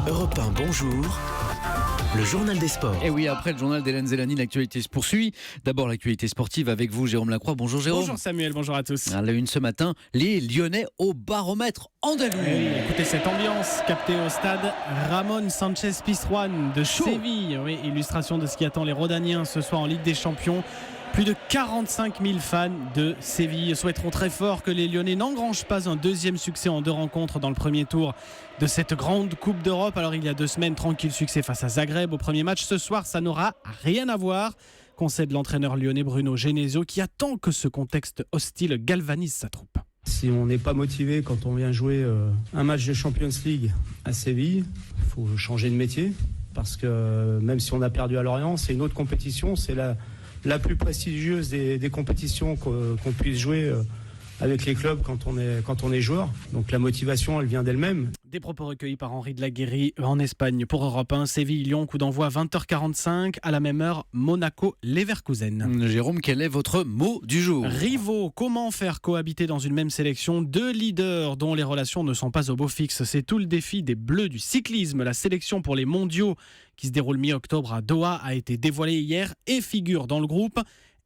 Europe 1, bonjour. Le journal des sports. Et oui, après le journal d'Hélène Zélani, l'actualité se poursuit. D'abord l'actualité sportive avec vous, Jérôme Lacroix. Bonjour Jérôme. Bonjour Samuel, bonjour à tous. À la une ce matin, les Lyonnais au baromètre andalou. Oui, écoutez cette ambiance captée au stade Ramon Sánchez Pizjuán de Séville. Oui, illustration de ce qui attend les Rodaniens ce soir en Ligue des Champions. Plus de 45 000 fans de Séville souhaiteront très fort que les Lyonnais n'engrangent pas un deuxième succès en 2 rencontres dans le premier tour de cette grande Coupe d'Europe. Alors il y a 2 semaines, tranquille succès face à Zagreb au premier match. Ce soir, ça n'aura rien à voir. Concède l'entraîneur lyonnais Bruno Genesio qui attend que ce contexte hostile galvanise sa troupe. Si on n'est pas motivé quand on vient jouer un match de Champions League à Séville, il faut changer de métier. Parce que même si on a perdu à Lorient, c'est une autre compétition. C'est la plus prestigieuse des compétitions qu'on puisse jouer avec les clubs quand on est joueur. Donc la motivation, elle vient d'elle-même. Des propos recueillis par Henri de la Guéry en Espagne pour Europe 1. Séville-Lyon, coup d'envoi 20h45. À la même heure, Monaco-Leverkusen. Jérôme, quel est votre mot du jour ? Rivaux, comment faire cohabiter dans une même sélection 2 leaders dont les relations ne sont pas au beau fixe ? C'est tout le défi des Bleus du cyclisme. La sélection pour les mondiaux qui se déroule mi-octobre à Doha a été dévoilée hier et figure dans le groupe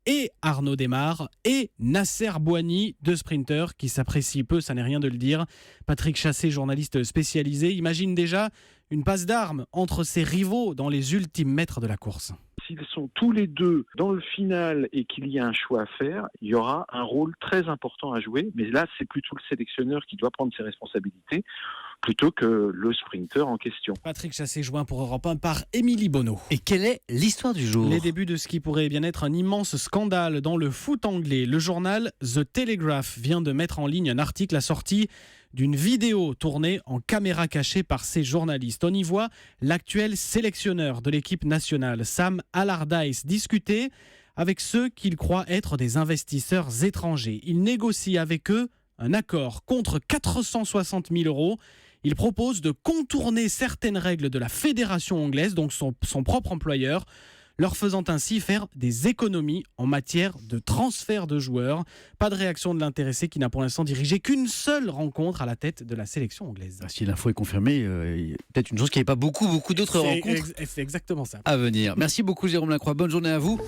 et Arnaud Démare et Nasser Bouhanni, 2 sprinteurs qui s'apprécient peu, ça n'est rien de le dire. Patrick Chassé, journaliste spécialisé, imagine déjà une passe d'armes entre ses rivaux dans les ultimes mètres de la course. S'ils sont tous les 2 dans le final et qu'il y a un choix à faire, il y aura un rôle très important à jouer. Mais là, c'est plutôt le sélectionneur qui doit prendre ses responsabilités plutôt que le sprinter en question. Patrick Chassé, joint pour Europe 1 par Émilie Bonneau. Et quelle est l'histoire du jour ? Les débuts de ce qui pourrait bien être un immense scandale dans le foot anglais. Le journal The Telegraph vient de mettre en ligne un article assorti d'une vidéo tournée en caméra cachée par ses journalistes. On y voit l'actuel sélectionneur de l'équipe nationale, Sam Allardyce, discuter avec ceux qu'il croit être des investisseurs étrangers. Il négocie avec eux un accord contre 460 000 €. Il propose de contourner certaines règles de la fédération anglaise, donc son propre employeur, leur faisant ainsi faire des économies en matière de transfert de joueurs. Pas de réaction de l'intéressé qui n'a pour l'instant dirigé qu'une seule rencontre à la tête de la sélection anglaise. Si l'info est confirmée, il y a peut-être une chose qu'il n'y ait pas beaucoup d'autres rencontres C'est exactement ça. à venir. Merci beaucoup Jérôme Lacroix, bonne journée à vous.